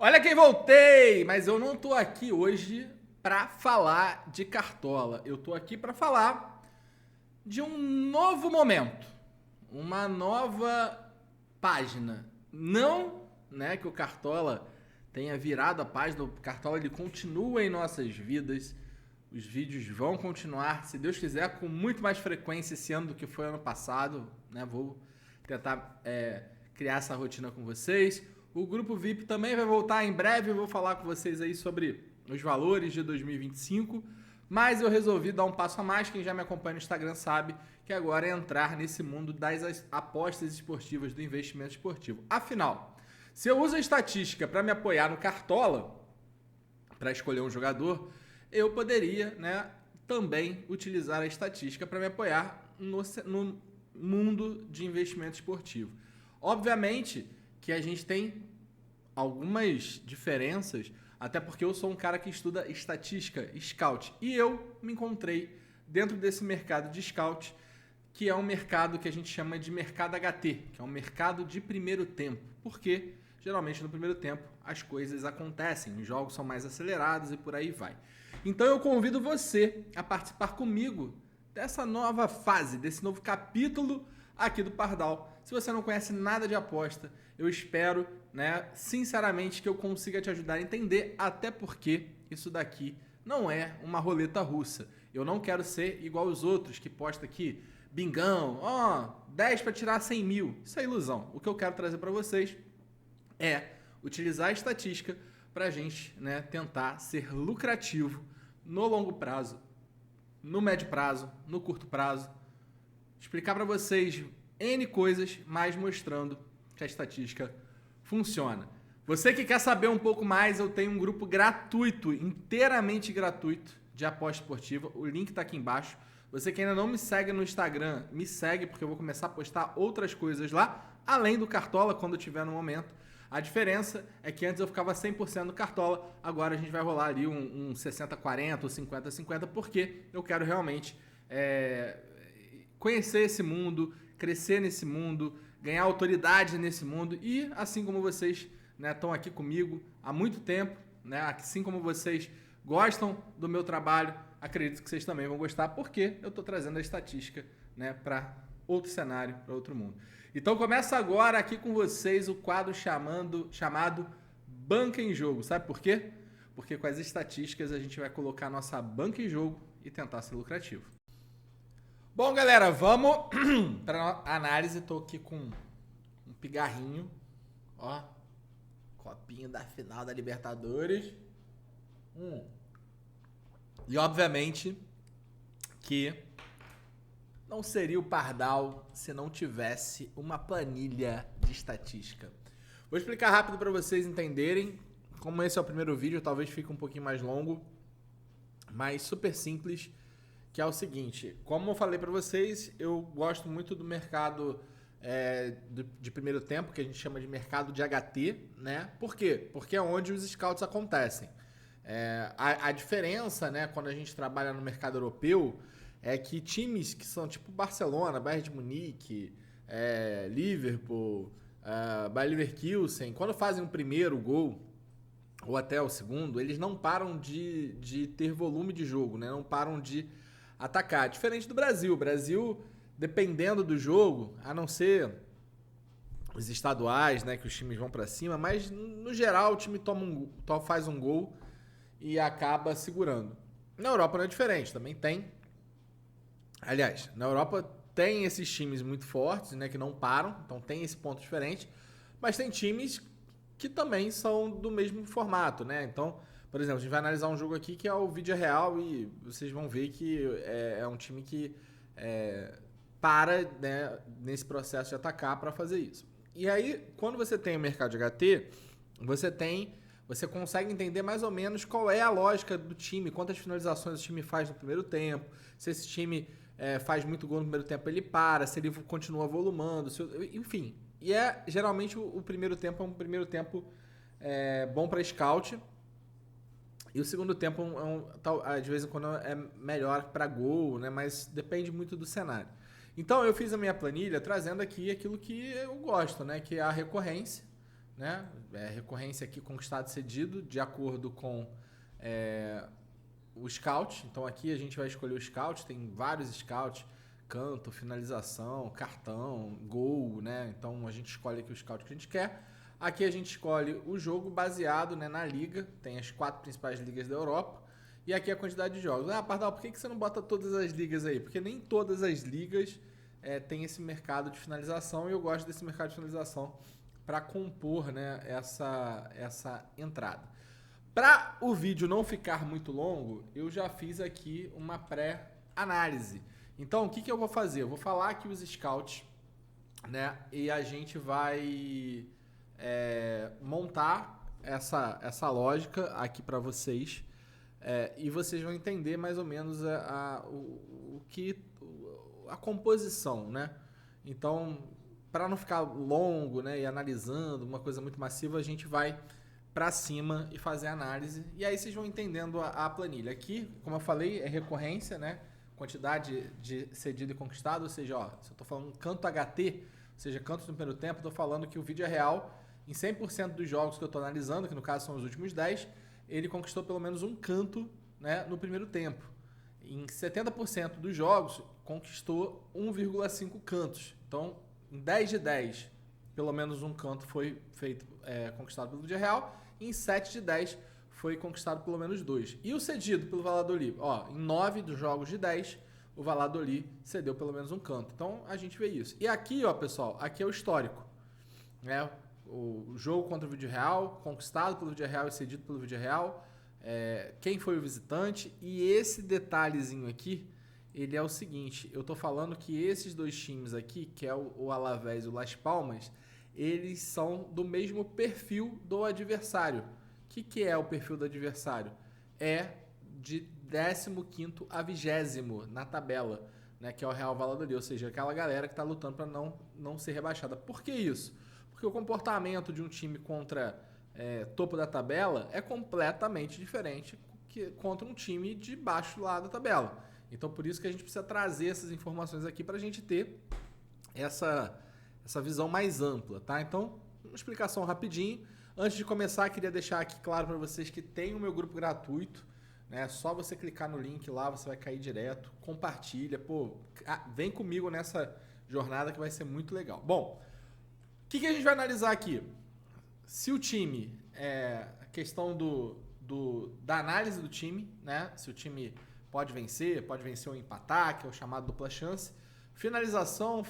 Olha quem voltei! Mas eu não tô aqui hoje pra falar de Cartola. Eu tô aqui pra falar de um novo momento, uma nova página. Não, né, que o Cartola tenha virado a página, o Cartola ele continua em nossas vidas. Os vídeos vão continuar, se Deus quiser, com muito mais frequência esse ano do que foi ano passado, né? Vou tentar criar essa rotina com vocês. O grupo VIP também vai voltar em breve. Eu vou falar com vocês aí sobre os valores de 2025. Mas eu resolvi dar um passo a mais. Quem já me acompanha no Instagram sabe que agora é entrar nesse mundo das apostas esportivas, do investimento esportivo. Afinal, se eu uso a estatística para me apoiar no Cartola, para escolher um jogador, eu poderia, né, também utilizar a estatística para me apoiar no mundo de investimento esportivo. Obviamente que a gente tem algumas diferenças, até porque eu sou um cara que estuda estatística, scout, e eu me encontrei dentro desse mercado de scout, que é um mercado que a gente chama de mercado HT, que é um mercado de primeiro tempo. Por quê? Geralmente no primeiro tempo as coisas acontecem, os jogos são mais acelerados e por aí vai. Então eu convido você a participar comigo dessa nova fase, desse novo capítulo aqui do Pardal. Se você não conhece nada de aposta, eu espero, né, sinceramente, que eu consiga te ajudar a entender, até porque isso daqui não é uma roleta russa. Eu não quero ser igual os outros que posta aqui, bingão, 10 para tirar 100 mil. Isso é ilusão. O que eu quero trazer para vocês é utilizar a estatística para a gente, né, tentar ser lucrativo no longo prazo, no médio prazo, no curto prazo. Explicar para vocês N coisas, mas mostrando que a estatística funciona. Você que quer saber um pouco mais, eu tenho um grupo gratuito, inteiramente gratuito, de aposta esportiva. O link está aqui embaixo. Você que ainda não me segue no Instagram, me segue, porque eu vou começar a postar outras coisas lá, além do Cartola, quando eu tiver no momento. A diferença é que antes eu ficava 100% no Cartola, agora a gente vai rolar ali um 60-40 ou 50-50, porque eu quero realmente conhecer esse mundo, crescer nesse mundo, ganhar autoridade nesse mundo e, assim como vocês, né, estão aqui comigo há muito tempo, né, assim como vocês gostam do meu trabalho, acredito que vocês também vão gostar, porque eu estou trazendo a estatística, né, para outro cenário, para outro mundo. Então começa agora aqui com vocês o quadro chamado Banca em Jogo. Sabe por quê? Porque com as estatísticas a gente vai colocar a nossa banca em jogo e tentar ser lucrativo. Bom, galera, vamos para análise. Estou aqui com um pigarrinho, ó, copinho da final da Libertadores. E obviamente que não seria o Pardal se não tivesse uma planilha de estatística. Vou explicar rápido para vocês entenderem. Como esse é o primeiro vídeo, talvez fique um pouquinho mais longo, mas super simples, que é o seguinte. Como eu falei para vocês, eu gosto muito do mercado de primeiro tempo, que a gente chama de mercado de HT, né? Por quê? Porque é onde os scouts acontecem. A diferença, né, quando a gente trabalha no mercado europeu, é que times que são tipo Barcelona, Bayern de Munique, Liverpool, Bayer Leverkusen, quando fazem o primeiro gol ou até o segundo, eles não param de ter volume de jogo, né? Não param de atacar. Diferente do Brasil. O Brasil, dependendo do jogo, a não ser os estaduais, né, que os times vão para cima, mas no geral o time faz um gol e acaba segurando. Na Europa não é diferente, também tem. Aliás, na Europa tem esses times muito fortes, né, que não param, então tem esse ponto diferente, mas tem times que também são do mesmo formato, né? Então, por exemplo, a gente vai analisar um jogo aqui que é o Vídeo Real e vocês vão ver que é um time que para, né, nesse processo de atacar para fazer isso. E aí, quando você tem o mercado de HT, você consegue entender mais ou menos qual é a lógica do time, quantas finalizações o time faz no primeiro tempo, se esse time faz muito gol no primeiro tempo, ele para, se ele continua volumando, enfim. E geralmente o primeiro tempo é um primeiro tempo bom para scout e o segundo tempo de vez em quando é melhor para gol, né? Mas depende muito do cenário. Então eu fiz a minha planilha trazendo aqui aquilo que eu gosto, né? Que é a recorrência, né? Recorrência aqui conquistado e cedido, de acordo com o scout. Então aqui a gente vai escolher o scout, tem vários scouts, canto, finalização, cartão, gol, né? Então a gente escolhe aqui o scout que a gente quer. Aqui a gente escolhe o jogo baseado, né, na liga, tem as 4 principais ligas da Europa. E aqui a quantidade de jogos. Pardal, por que você não bota todas as ligas aí? Porque nem todas as ligas tem esse mercado de finalização, e eu gosto desse mercado de finalização para compor, né, essa entrada. Para o vídeo não ficar muito longo, eu já fiz aqui uma pré-análise. Então, o que eu vou fazer? Eu vou falar aqui os scouts, né, e a gente vai montar essa lógica aqui para vocês. E vocês vão entender mais ou menos a composição, né? Então, para não ficar longo, né, e analisando uma coisa muito massiva, a gente vai para cima e fazer a análise. E aí vocês vão entendendo a planilha. Aqui, como eu falei, é recorrência, né? Quantidade de cedido e conquistado, ou seja, se eu estou falando canto HT, ou seja, cantos no primeiro tempo, estou falando que o vídeo é real. Em 100% dos jogos que eu estou analisando, que no caso são os últimos 10, ele conquistou pelo menos um canto, né, no primeiro tempo. Em 70% dos jogos, conquistou 1,5 cantos. Então, em 10 de 10, pelo menos um canto foi conquistado pelo Villarreal. E em 7 de 10, foi conquistado pelo menos 2. E o cedido pelo Valladolid? Em 9 dos jogos de 10, o Valladolid cedeu pelo menos um canto. Então, a gente vê isso. E aqui, pessoal, aqui é o histórico, né? O jogo contra o Villarreal, conquistado pelo Villarreal e cedido pelo Villarreal, quem foi o visitante. E esse detalhezinho aqui, ele é o seguinte: eu tô falando que esses dois times aqui, que é o Alavés e o Las Palmas, eles são do mesmo perfil do adversário. O que é o perfil do adversário? É de 15º a 20º na tabela, né, que é o Real Valladolid, ou seja, aquela galera que está lutando para não ser rebaixada. Por que isso? Porque o comportamento de um time contra topo da tabela é completamente diferente que contra um time de baixo lá da tabela. Então, por isso que a gente precisa trazer essas informações aqui para a gente ter essa visão mais ampla, tá? Então, uma explicação rapidinho. Antes de começar, queria deixar aqui claro para vocês que tem o meu grupo gratuito, né? Só você clicar no link lá, você vai cair direto, compartilha, vem comigo nessa jornada que vai ser muito legal. Bom, o que a gente vai analisar aqui? Se o time, a questão da análise do time, né? Se o time pode vencer ou empatar, que é o chamado dupla chance. Finalização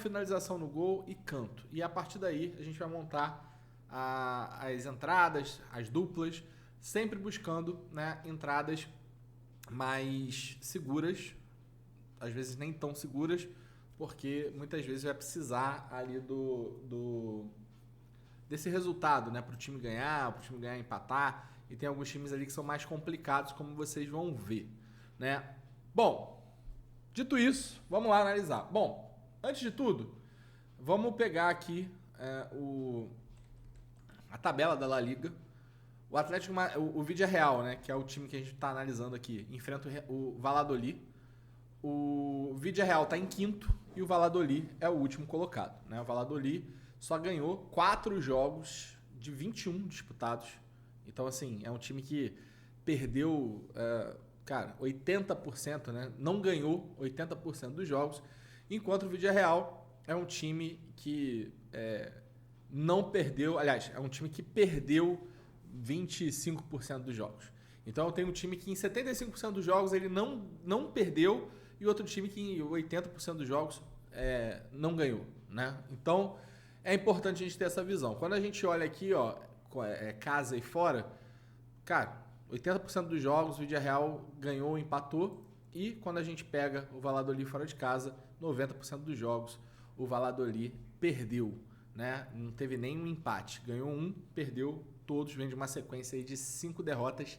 no gol e canto. E a partir daí a gente vai montar as entradas, as duplas, sempre buscando, né, entradas mais seguras, às vezes nem tão seguras, porque muitas vezes vai precisar ali desse resultado, né, para o time ganhar e empatar, e tem alguns times ali que são mais complicados, como vocês vão ver, né? Bom, dito isso, vamos lá analisar. Bom, antes de tudo, vamos pegar aqui a tabela da La Liga. O Atlético, o Villarreal, né, que é o time que a gente está analisando aqui, enfrenta o Valladolid. O Villarreal está em quinto e o Valladolid é o último colocado, né? O Valladolid só ganhou 4 jogos de 21 disputados. Então, assim, é um time que perdeu, 80%, né? Não ganhou 80% dos jogos, enquanto o Villarreal é um time que não perdeu, aliás, é um time que perdeu 25% dos jogos. Então, eu tenho um time que em 75% dos jogos ele não perdeu e outro time que em 80% dos jogos não ganhou, né? Então, é importante a gente ter essa visão. Quando a gente olha aqui, casa e fora, cara, 80% dos jogos o Villarreal ganhou ou empatou, e quando a gente pega o Valladolid fora de casa, 90% dos jogos o Valladolid perdeu, né? Não teve nenhum empate, ganhou um, perdeu todos, vem de uma sequência aí de 5 derrotas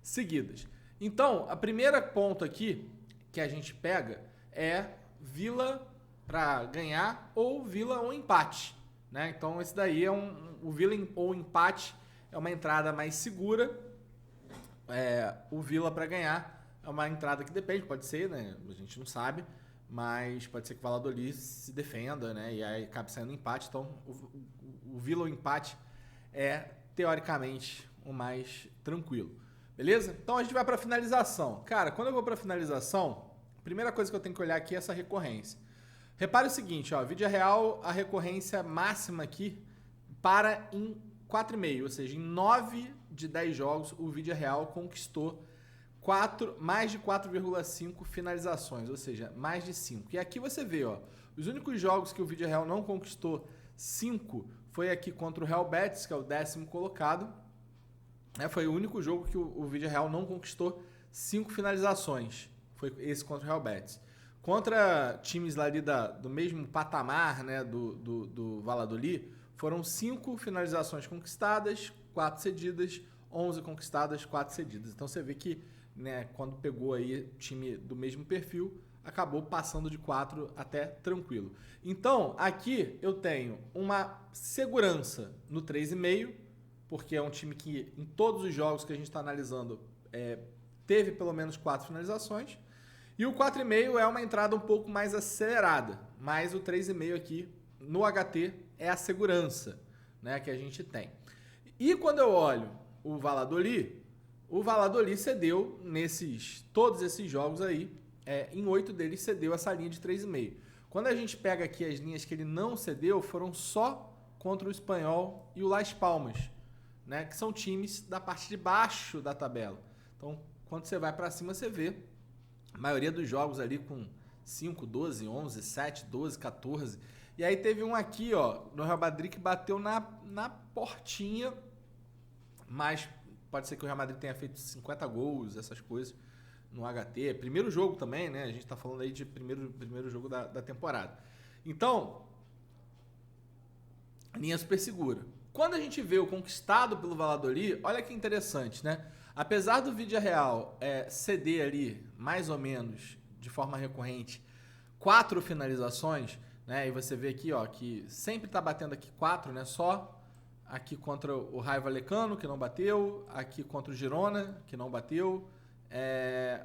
seguidas. Então, a primeira ponto aqui que a gente pega é Vila para ganhar ou Vila ou empate, né? Então, esse daí é o Vila ou empate é uma entrada mais segura. O Vila para ganhar é uma entrada que depende, pode ser, né? A gente não sabe, mas pode ser que o Valladolid se defenda, né? E aí acabe saindo empate. Então, o Vila ou empate é, teoricamente, o mais tranquilo. Beleza? Então a gente vai para finalização. Cara, quando eu vou para finalização, a primeira coisa que eu tenho que olhar aqui é essa recorrência. Repare o seguinte, ó, vídeo real, a recorrência máxima aqui para em 4,5, ou seja, em 9 de 10 jogos o vídeo real conquistou mais de 4,5 finalizações, ou seja, mais de 5. E aqui você vê, ó, os únicos jogos que o vídeo real não conquistou 5 foi aqui contra o Real Betis, que é o 10º colocado. Foi o único jogo que o vídeo real não conquistou 5 finalizações. Foi esse contra o Real Betis. Contra times lá ali do mesmo patamar, né, do Valladolid, foram 5 finalizações conquistadas, 4 cedidas, 11 conquistadas, 4 cedidas. Então você vê que, né, quando pegou aí time do mesmo perfil, acabou passando de 4 até tranquilo. Então, aqui eu tenho uma segurança no 3,5, porque é um time que em todos os jogos que a gente está analisando teve pelo menos 4 finalizações. E o 4,5 é uma entrada um pouco mais acelerada, mas o 3,5 aqui no HT é a segurança, né, que a gente tem. E quando eu olho o Valladolid cedeu todos esses jogos aí, em 8 deles cedeu essa linha de 3,5. Quando a gente pega aqui as linhas que ele não cedeu, foram só contra o Espanhol e o Las Palmas, né, que são times da parte de baixo da tabela. Então, quando você vai para cima, você vê a maioria dos jogos ali com 5, 12, 11, 7, 12, 14. E aí teve um aqui, ó, no Real Madrid que bateu na portinha, mas pode ser que o Real Madrid tenha feito 50 gols, essas coisas, no HT. Primeiro jogo também, né? A gente tá falando aí de primeiro jogo da temporada. Então, linha super segura. Quando a gente vê o conquistado pelo Valladolid, olha que interessante, né? Apesar do vídeo real ceder ali, mais ou menos, de forma recorrente, 4 finalizações, né? E você vê aqui, ó, que sempre tá batendo aqui 4, né? Só aqui contra o Raio Vallecano, que não bateu, aqui contra o Girona, que não bateu.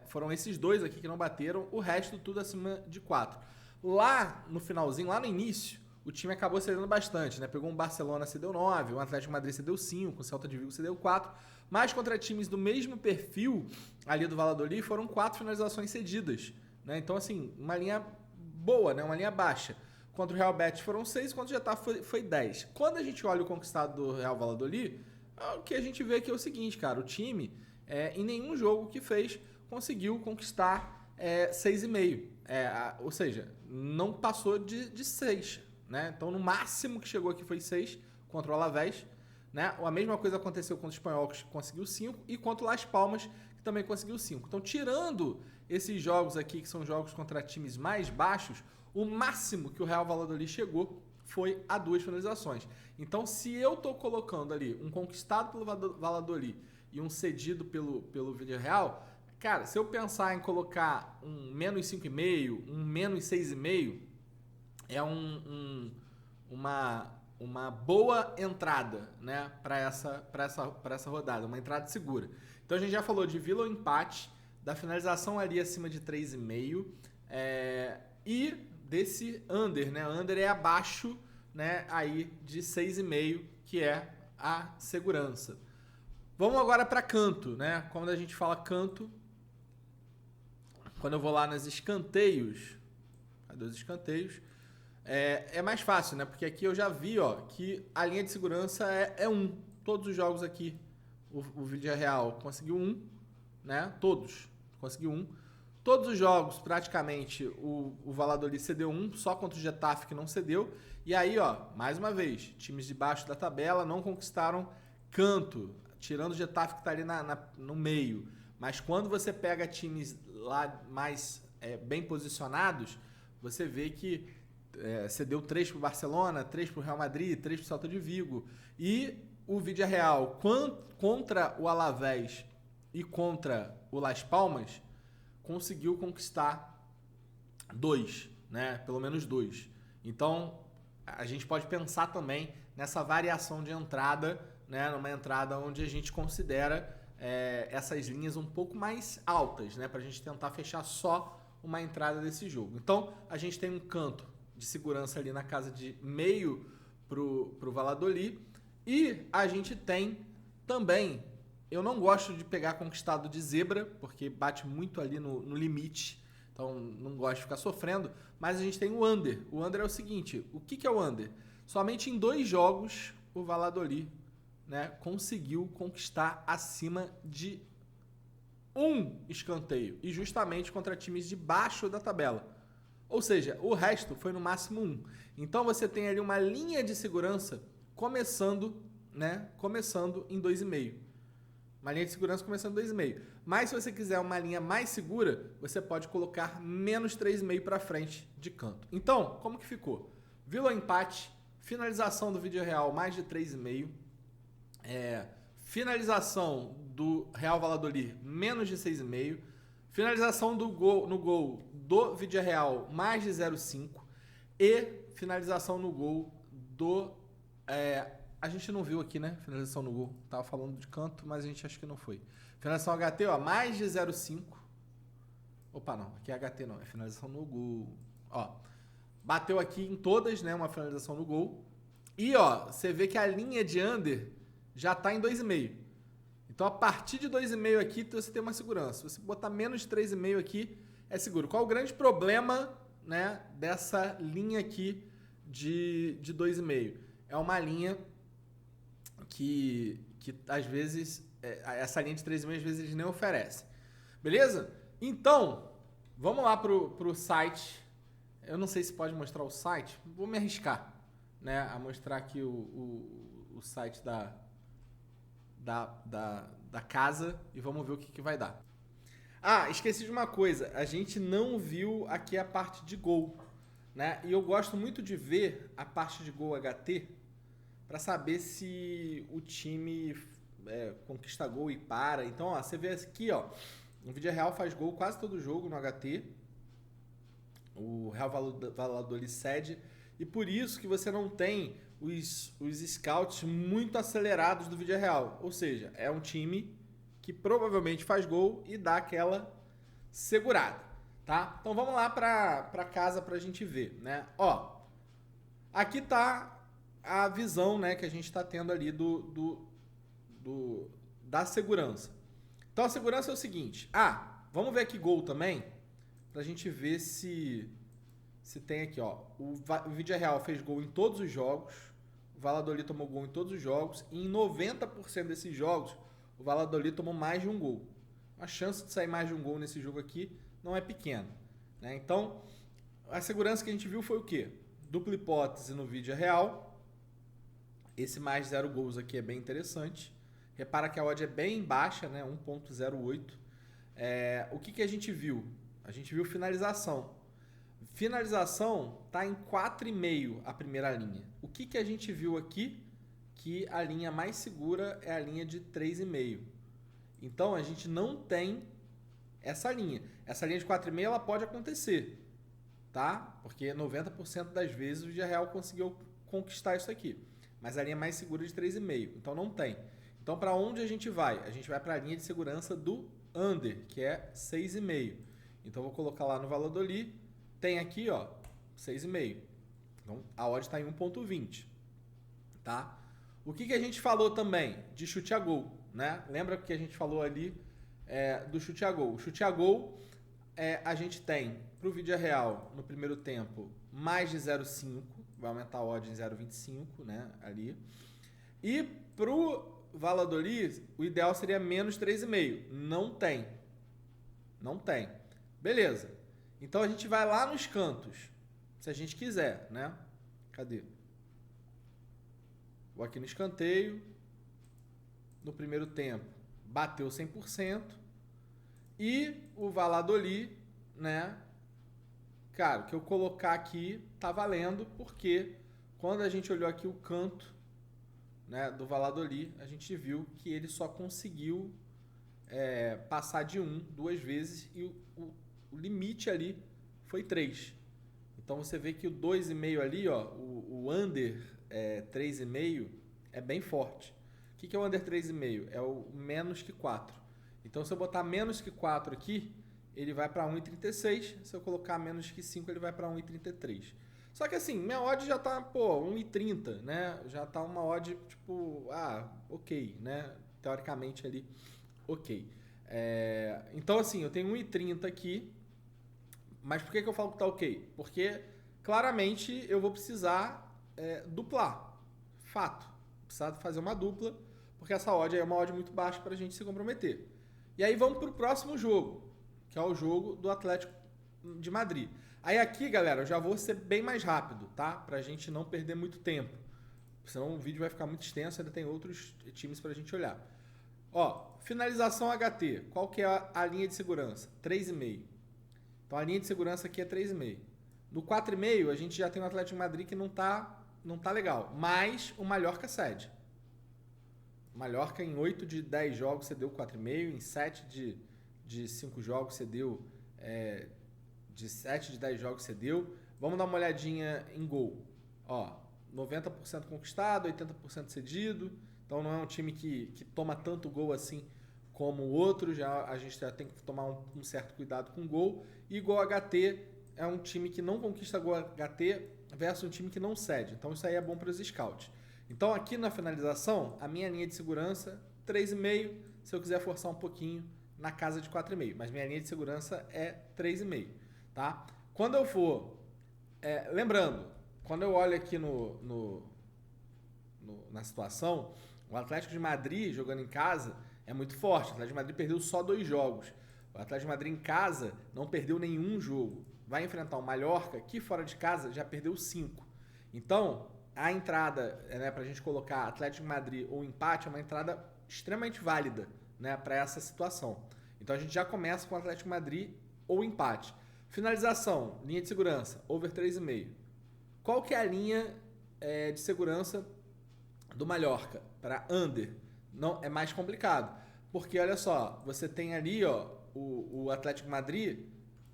Foram esses 2 aqui que não bateram, o resto tudo acima de 4. Lá no finalzinho, lá no início, o time acabou cedendo bastante, né? Pegou um Barcelona, cedeu 9, um Atlético de Madrid cedeu 5, o Celta de Vigo cedeu 4, mas contra times do mesmo perfil ali do Valladolid foram 4 finalizações cedidas, né? Então, assim, uma linha boa, né? Uma linha baixa. Contra o Real Betis foram 6, contra o Getafe foi 10. Quando a gente olha o conquistado do Real Valladolid, o que a gente vê aqui é o seguinte, cara, o time, em nenhum jogo que fez, conseguiu conquistar 6,5. Ou seja, não passou de 6. Né? Então, no máximo que chegou aqui foi 6 contra o Alavés. Né? A mesma coisa aconteceu contra o Espanhol, que conseguiu 5, e contra o Las Palmas, que também conseguiu 5. Então, tirando esses jogos aqui, que são jogos contra times mais baixos, o máximo que o Real Valladolid chegou foi a 2 finalizações. Então, se eu estou colocando ali um conquistado pelo Valladolid e um cedido pelo Vídeo Real, cara, se eu pensar em colocar um menos 5,5, um menos 6,5, é uma boa entrada, né, para essa rodada, uma entrada segura. Então a gente já falou de Villa ou empate, da finalização ali acima de 3,5 e desse under, né? Under é abaixo, né, aí de 6,5, que é a segurança. Vamos agora para canto, né? Quando a gente fala canto, quando eu vou lá nos escanteios, cadê os escanteios? É mais fácil, né? Porque aqui eu já vi, ó, que a linha de segurança é 1. Todos os jogos aqui, o Vídeo Real conseguiu 1, né? Todos conseguiu 1. Todos os jogos, praticamente, o Valladolid cedeu 1, só contra o Getafe que não cedeu. E aí, ó, mais uma vez, times de baixo da tabela não conquistaram canto, tirando o Getafe que tá ali no meio. Mas quando você pega times lá mais bem posicionados, você vê que cedeu 3 para o Barcelona, 3 para o Real Madrid, 3 para o Celta de Vigo. E o Vídeo Real contra o Alavés e contra o Las Palmas conseguiu conquistar 2, né? Pelo menos 2. Então, a gente pode pensar também nessa variação de entrada, né? Numa entrada onde a gente considera essas linhas um pouco mais altas, né? Para a gente tentar fechar só uma entrada desse jogo. Então, a gente tem um canto de segurança ali na casa de meio pro Valladolid E a gente tem também, eu não gosto de pegar conquistado de zebra, porque bate muito ali no limite, então não gosto de ficar sofrendo, mas a gente tem o under. O under é o seguinte, o que é o under? Somente em 2 jogos o Valladolid, né, conseguiu conquistar acima de 1 escanteio, e justamente contra times de baixo da tabela. Ou seja, o resto foi no máximo 1. Então você tem ali uma linha de segurança começando, né, começando em 2,5. Uma linha de segurança começando em 2,5. Mas se você quiser uma linha mais segura, você pode colocar menos 3,5 para frente de canto. Então, como que ficou? Vila empate, finalização do Villarreal mais de 3,5. Finalização do Real Valladolid menos de 6,5. Finalização no gol do Villarreal mais de 0,5. E finalização no gol do... a gente não viu aqui, né? Finalização no gol. Tava falando de canto, mas a gente acha que não foi. Finalização HT, ó, mais de 0,5. Opa, não. Aqui é HT não. É finalização no gol. Ó, bateu aqui em todas, né? Uma finalização no gol. E, ó, você vê que a linha de under já tá em 2,5. Então, a partir de 2,5 aqui, você tem uma segurança. Se você botar menos de 3,5 aqui, é seguro. Qual o grande problema, né, dessa linha aqui de 2,5? É uma linha que às vezes, essa linha de 3,5 às vezes eles nem oferecem. Beleza? Então, vamos lá pro site. Eu não sei se pode mostrar o site. Vou me arriscar, né, a mostrar aqui o site da casa e vamos ver o que vai dar. Ah, esqueci de uma coisa. A gente não viu aqui a parte de gol, né? E eu gosto muito de ver a parte de gol HT para saber se o time conquista gol e para. Então, ó, você vê aqui, ó, o Villarreal faz gol quase todo jogo no HT. O Real Valladolid cede. E por isso que você não tem os scouts muito acelerados do Villarreal. Ou seja, é um time que provavelmente faz gol e dá aquela segurada, tá? Então vamos lá para casa pra gente ver, né? Ó, aqui tá a visão, né, que a gente tá tendo ali da segurança. Então a segurança é o seguinte. Vamos ver aqui gol também, pra gente ver se tem aqui, ó. O Villarreal fez gol em todos os jogos. O Valladolid tomou gol em todos os jogos. E em 90% desses jogos, o Valladolid tomou mais de um gol. A chance de sair mais de um gol nesse jogo aqui não é pequena, né? Então, a segurança que a gente viu foi o quê? Dupla hipótese no Villarreal. Esse mais 0 gols aqui é bem interessante. Repara que a odd é bem baixa, né? 1.08. O que a gente viu? A gente viu finalização. Finalização está em 4,5 a primeira linha. O que a gente viu aqui? Que a linha mais segura é a linha de 3,5. Então, a gente não tem essa linha. Essa linha de 4,5 ela pode acontecer, tá? Porque 90% das vezes o Villarreal conseguiu conquistar isso aqui. Mas a linha mais segura é de 3,5. Então, não tem. Então, para onde a gente vai? A gente vai para a linha de segurança do under, que é 6,5. Então, vou colocar lá no Valladolid. Tem aqui, ó, 6,5. Então, a odd está em 1.20, tá? O que a gente falou também de chute a gol, né? Lembra que a gente falou ali do chute a gol? O chute a gol, a gente tem para o Villarreal no primeiro tempo mais de 0,5, vai aumentar a odd em 0,25, né? Ali. E para o Valladolid, o ideal seria menos 3,5. Não tem. Não tem. Beleza. Então a gente vai lá nos cantos, se a gente quiser, né? Cadê? Vou aqui no escanteio. No primeiro tempo, bateu 100%. E o Valladolid, né? Cara, o que eu colocar aqui tá valendo, porque quando a gente olhou aqui o canto, né, do Valladolid, a gente viu que ele só conseguiu passar de 2 vezes e o limite ali foi 3. Então você vê que o 2,5 ali, ó, o under 3,5 é bem forte. O que é o under 3,5? É o menos que 4. Então se eu botar menos que 4 aqui, ele vai para 1,36. Se eu colocar menos que 5, ele vai para 1,33. Só que assim, minha odd já tá, pô, 1,30, né? Já tá uma odd, tipo, ok, né? Teoricamente ali, ok. Então assim, eu tenho 1,30 aqui, mas por que eu falo que tá ok? Porque claramente eu vou precisar duplar. Fato. Precisar fazer uma dupla, porque essa odd aí é uma odd muito baixa pra gente se comprometer. E aí vamos pro próximo jogo, que é o jogo do Atlético de Madrid. Aí aqui, galera, eu já vou ser bem mais rápido, tá? Pra gente não perder muito tempo. Senão o vídeo vai ficar muito extenso, ainda tem outros times pra gente olhar. Ó, finalização HT. Qual que é a linha de segurança? 3,5. Então a linha de segurança aqui é 3,5. No 4,5 a gente já tem o Atlético de Madrid que não tá legal. Mas o Mallorca cede. O Mallorca em 8 de 10 jogos cedeu 4,5. Em 7 de 5 jogos cedeu... de 7 de 10 jogos cedeu. Vamos dar uma olhadinha em gol. Ó, 90% conquistado, 80% cedido. Então não é um time que toma tanto gol assim como o outro. A gente já tem que tomar um certo cuidado com o gol. E gol HT é um time que não conquista gol HT versus um time que não cede. Então isso aí é bom para os scouts. Então aqui na finalização, a minha linha de segurança 3,5. Se eu quiser forçar um pouquinho, na casa de 4,5. Mas minha linha de segurança é 3,5. Tá? Quando eu for... lembrando, quando eu olho aqui na situação, o Atlético de Madrid jogando em casa é muito forte. O Atlético de Madrid perdeu só 2 jogos. O Atlético de Madrid em casa não perdeu nenhum jogo. Vai enfrentar o Mallorca, que fora de casa já perdeu 5. Então, a entrada para a gente colocar Atlético de Madrid ou empate é uma entrada extremamente válida, né, para essa situação. Então a gente já começa com o Atlético de Madrid ou empate. Finalização, linha de segurança, over 3,5. Qual que é a linha de segurança do Mallorca para under? Não, é mais complicado. Porque, olha só, você tem ali o Atlético de Madrid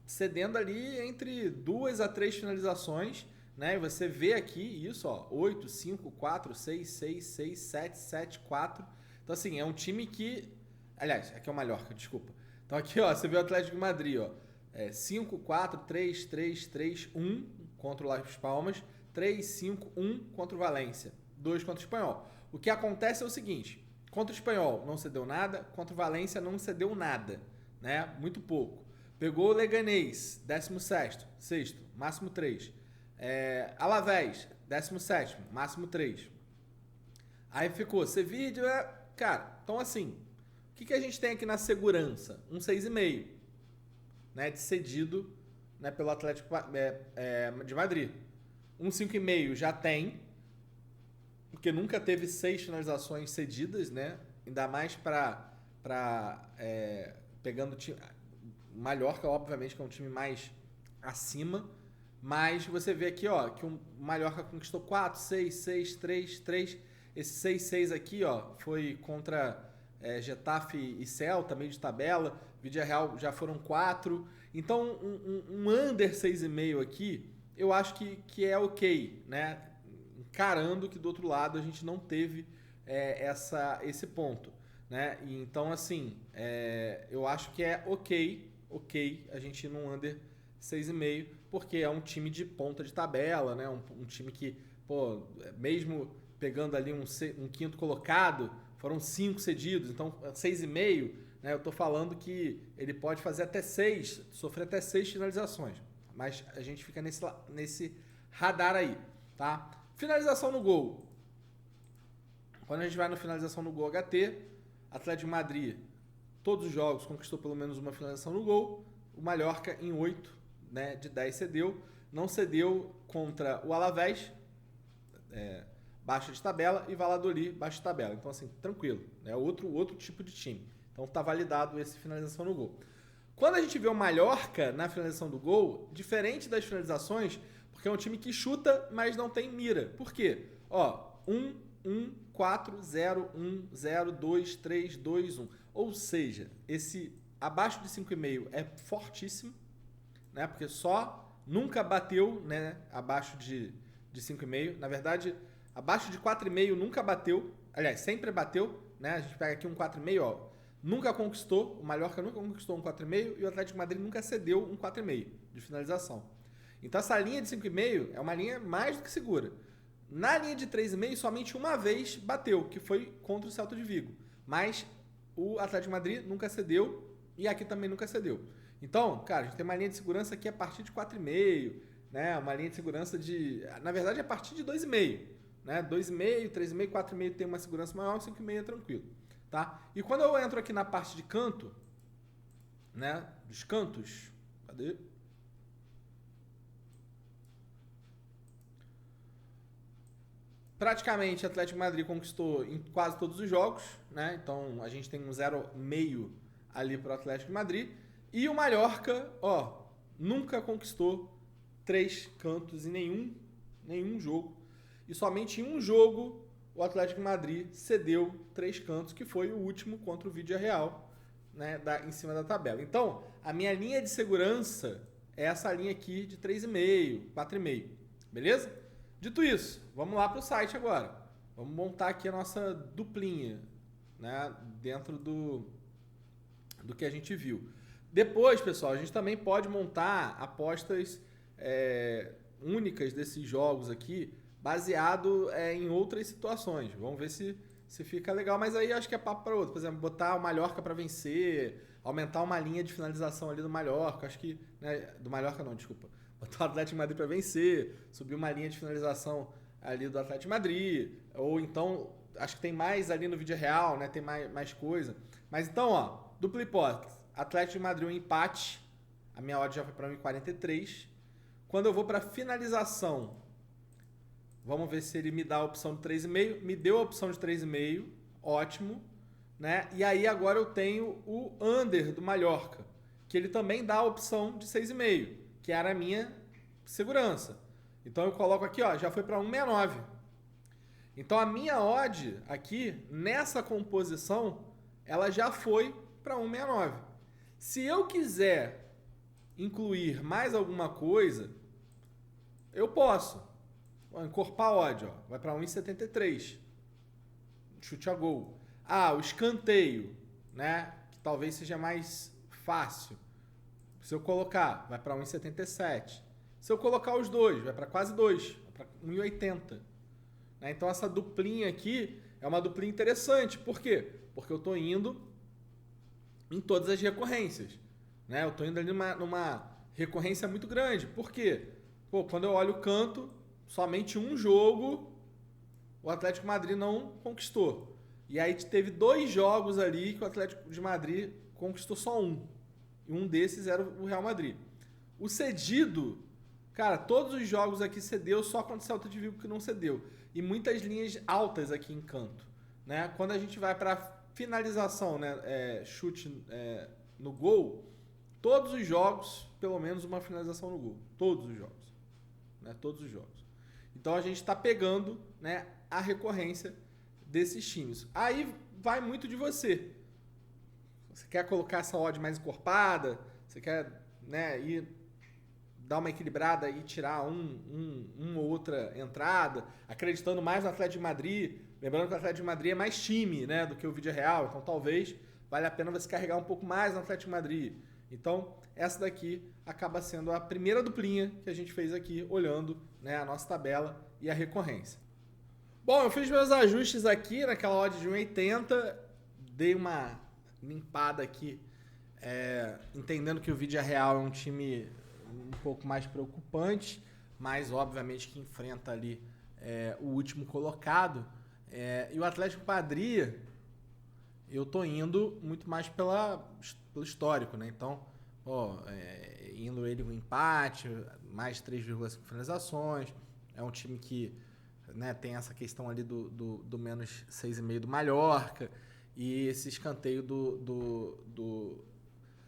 cedendo ali entre 2 a 3 finalizações, né? E você vê aqui isso, 8, 5, 4, 6, 6, 6, 7, 7, 4. Então, assim, é um time que... Aliás, aqui é o Mallorca, desculpa. Então, aqui, você vê o Atlético de Madrid, 5, 4, 3, 3, 3, 1 contra o Las Palmas, 3, 5, 1 contra o Valência, 2 contra o Espanhol. O que acontece é o seguinte, contra o Espanhol não cedeu nada, contra o Valência não cedeu nada, né? Muito pouco. Pegou o Leganés, 17º, sexto, máximo 3. Alavés, 17º, máximo 3. Aí ficou Sevilla, cara, então assim, o que a gente tem aqui na segurança? Um 6,5. Né, de cedido, né, pelo Atlético de Madrid. Um 5,5 já tem, porque nunca teve 6 finalizações cedidas, né? Ainda mais pegando o time. Mallorca, obviamente, que é um time mais acima, mas você vê aqui, que o Mallorca conquistou 4, 6, 6, 3, 3. Esse 6, 6 aqui, foi contra Getafe e Celta, meio de tabela. Villarreal já foram 4. Então, um under 6,5 aqui, eu acho que é ok, né? Encarando que do outro lado a gente não teve esse ponto, né? E, então, assim, eu acho que é ok a gente ir num under 6,5, porque é um time de ponta de tabela, né? Um time que, pô, mesmo pegando ali um quinto colocado, foram 5 cedidos, então 6,5, né? Eu tô falando que ele pode fazer até 6, sofrer até 6 finalizações, mas a gente fica nesse radar aí, tá? Finalização no gol. Quando a gente vai na finalização no gol HT, Atlético de Madrid, todos os jogos conquistou pelo menos uma finalização no gol. O Mallorca em 8, né, de 10 cedeu. Não cedeu contra o Alavés, baixa de tabela, e Valladolid, baixa de tabela. Então, assim, tranquilo. É outro tipo de time. Então, tá validado esse finalização no gol. Quando a gente vê o Mallorca na finalização do gol, diferente das finalizações, porque é um time que chuta, mas não tem mira. Por quê? 1, 1, 4, 0, 1, 0, 2, 3, 2, 1. Ou seja, esse abaixo de 5,5 é fortíssimo, né? Porque nunca bateu, né, abaixo de 5,5. Na verdade, abaixo de 4,5 nunca bateu. Aliás, sempre bateu, né? A gente pega aqui um 4,5, nunca conquistou. O Mallorca nunca conquistou um 4,5 e o Atlético de Madrid nunca cedeu um 4,5 de finalização. Então essa linha de 5,5 é uma linha mais do que segura. Na linha de 3,5 somente uma vez bateu, que foi contra o Celta de Vigo. Mas o Atlético de Madrid nunca cedeu e aqui também nunca cedeu. Então, cara, a gente tem uma linha de segurança aqui a partir de 4,5, né? Uma linha de segurança de... Na verdade, é a partir de 2,5. Né? 2,5, 3,5, 4,5 tem uma segurança maior, 5,5 é tranquilo. Tá? E quando eu entro aqui na parte de canto, né? Dos cantos, cadê? Praticamente, o Atlético de Madrid conquistou em quase todos os jogos, né? Então, a gente tem um 0,5 ali para o Atlético de Madrid. E o Mallorca, ó, nunca conquistou 3 cantos em nenhum jogo. E somente em um jogo o Atlético de Madrid cedeu 3 cantos, que foi o último contra o Villarreal, né, em cima da tabela. Então, a minha linha de segurança é essa linha aqui de 3,5, 4,5. Beleza? Dito isso, vamos lá para o site agora. Vamos montar aqui a nossa duplinha, né, dentro do que a gente viu. Depois, pessoal, a gente também pode montar apostas únicas desses jogos aqui, baseado em outras situações. Vamos ver se fica legal, mas aí acho que é papo para outro. Por exemplo, botar o Mallorca para vencer, aumentar uma linha de finalização ali do Mallorca, acho que... Né, do Mallorca não, desculpa. Botar o Atlético de Madrid para vencer, subir uma linha de finalização ali do Atlético de Madrid, ou então, acho que tem mais ali no Villarreal, né, tem mais coisa. Mas então, ó, dupla hipótese. Atlético de Madrid um empate, a minha odd já foi para 1,43. Quando eu vou para finalização, vamos ver se ele me dá a opção de 3,5. Me deu a opção de 3,5, ótimo. Né? E aí agora eu tenho o under do Mallorca, que ele também dá a opção de 6,5, que era a minha segurança. Então eu coloco aqui, ó, já foi para 1,69. Então a minha odd aqui, nessa composição, ela já foi para 1,69. Se eu quiser incluir mais alguma coisa, eu posso. Vou encorpar a odd, ó, vai para 1,73. Chute a gol. Ah, o escanteio, né? Que talvez seja mais fácil. Se eu colocar, vai para 1,77. Se eu colocar os dois, vai para quase 2, vai para 1,80. Né? Então essa duplinha aqui é uma duplinha interessante. Por quê? Porque eu estou indo em todas as recorrências. Né? Eu estou indo ali numa recorrência muito grande. Por quê? Pô, quando eu olho o canto, somente um jogo o Atlético de Madrid não conquistou. E aí teve 2 jogos ali que o Atlético de Madrid conquistou só um. E um desses era o Real Madrid. O cedido, cara, todos os jogos aqui cedeu, só contra o Celta de Vigo que não cedeu. E muitas linhas altas aqui em canto. Né? Quando a gente vai para finalização, né, chute no gol, todos os jogos, pelo menos uma finalização no gol. Todos os jogos. Né? Todos os jogos. Então a gente está pegando, né, a recorrência desses times. Aí vai muito de você. Você quer colocar essa odd mais encorpada? Você quer, né, ir dar uma equilibrada e tirar uma ou outra entrada, acreditando mais no Atlético de Madrid? Lembrando que o Atlético de Madrid é mais time, né, do que o Villarreal, então talvez valha a pena você carregar um pouco mais no Atlético de Madrid. Então, essa daqui acaba sendo a primeira duplinha que a gente fez aqui, olhando, né, a nossa tabela e a recorrência. Bom, eu fiz meus ajustes aqui naquela odd de 1,80, dei uma limpada aqui, entendendo que o Villarreal é um time um pouco mais preocupante, mas obviamente que enfrenta ali o último colocado. E o Atlético de Madrid, eu tô indo muito mais pelo histórico, né? Então, indo ele com empate, mais 3,5 finalizações. É um time que, né, tem essa questão ali do menos 6,5 do Mallorca e esse escanteio do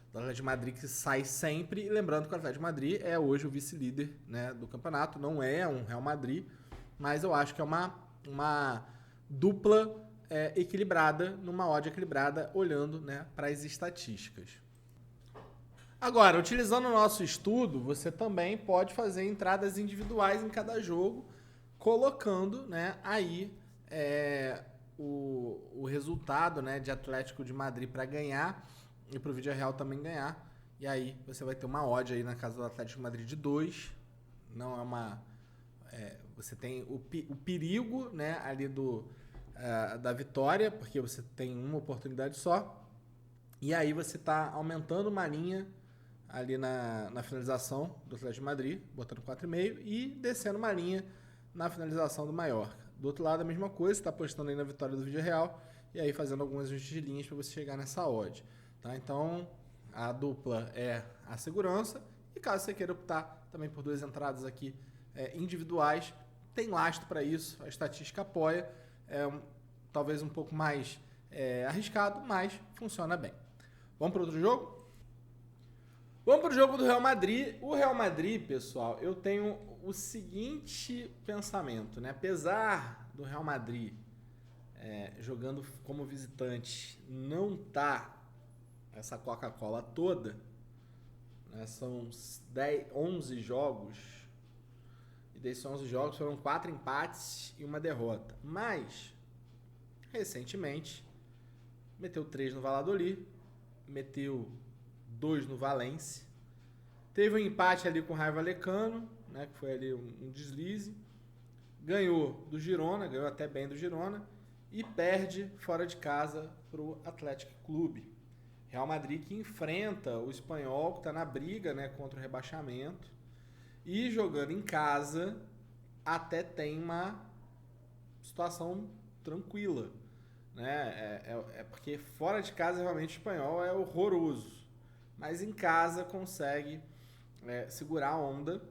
Atlético de Madrid que sai sempre. E lembrando que o Atlético de Madrid é hoje o vice-líder, né, do campeonato, não é um Real Madrid, mas eu acho que é uma dupla equilibrada, numa odd equilibrada, olhando, né, para as estatísticas. Agora, utilizando o nosso estudo, você também pode fazer entradas individuais em cada jogo, colocando, né, aí o resultado, né, de Atlético de Madrid para ganhar e para o Villarreal também ganhar. E aí você vai ter uma odd aí na casa do Atlético de Madrid de 2, não é uma... você tem o perigo, né, ali da vitória, porque você tem uma oportunidade só, e aí você está aumentando uma linha ali na finalização do Atlético de Madrid, botando 4,5 e descendo uma linha na finalização do Mallorca. Do outro lado, a mesma coisa, você está apostando aí na vitória do Villarreal e aí fazendo algumas ajustes de linhas para você chegar nessa odd. Tá? Então, a dupla é a segurança e caso você queira optar também por duas entradas aqui individuais, tem lastro para isso, a estatística apoia, talvez um pouco mais arriscado, mas funciona bem. Vamos para outro jogo? Vamos para o jogo do Real Madrid. O Real Madrid, pessoal, eu tenho o seguinte pensamento, né? Apesar do Real Madrid jogando como visitante não tá essa Coca-Cola toda, né? São 11 jogos, e desses 11 jogos foram 4 empates e uma derrota. Mas, recentemente, meteu 3 no Valladolid, meteu 2 no Valência, teve um empate ali com o Rayo Vallecano, né, que foi ali um deslize, ganhou do Girona, ganhou até bem do Girona, e perde fora de casa para o Atlético Clube. Real Madrid que enfrenta o Espanhol, que está na briga, né, contra o rebaixamento, e jogando em casa até tem uma situação tranquila, né? Porque fora de casa realmente o Espanhol é horroroso, mas em casa consegue segurar a onda,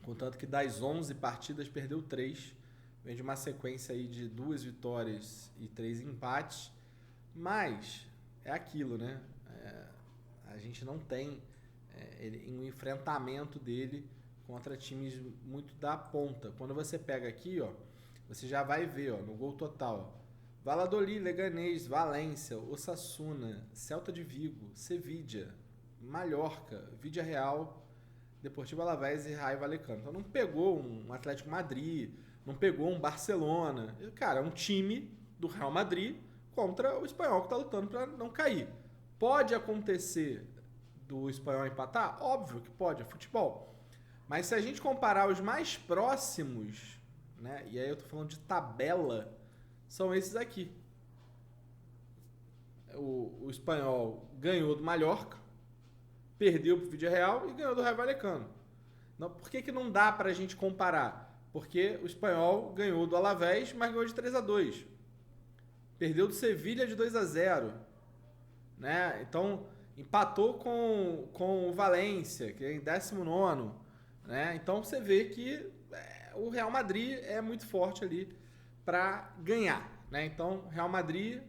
contanto que das 11 partidas perdeu 3, vem de uma sequência aí de 2 vitórias e 3 empates, mas é aquilo, né? A gente não tem um enfrentamento dele contra times muito da ponta. Quando você pega aqui, ó, você já vai ver, ó, no gol total, Valladolid, Leganés, Valência, Osasuna, Celta de Vigo, Sevilla, Mallorca, Villarreal, Deportivo Alavés e Rayo Vallecano. Então não pegou um Atlético Madrid, não pegou um Barcelona. Cara, é um time do Real Madrid contra o Espanhol que está lutando para não cair. Pode acontecer do Espanhol empatar? Óbvio que pode, é futebol. Mas se a gente comparar os mais próximos, né, e aí eu tô falando de tabela, são esses aqui. O Espanhol ganhou do Mallorca, perdeu pro Villarreal e ganhou do Rayo Vallecano. Não, por que não dá pra gente comparar? Porque o Espanhol ganhou do Alavés, mas ganhou de 3-2. Perdeu do Sevilla de 2-0. Né? Então, empatou com o Valência, que é em 19º. Né? Então, você vê que o Real Madrid é muito forte ali para ganhar. Né? Então, Real Madrid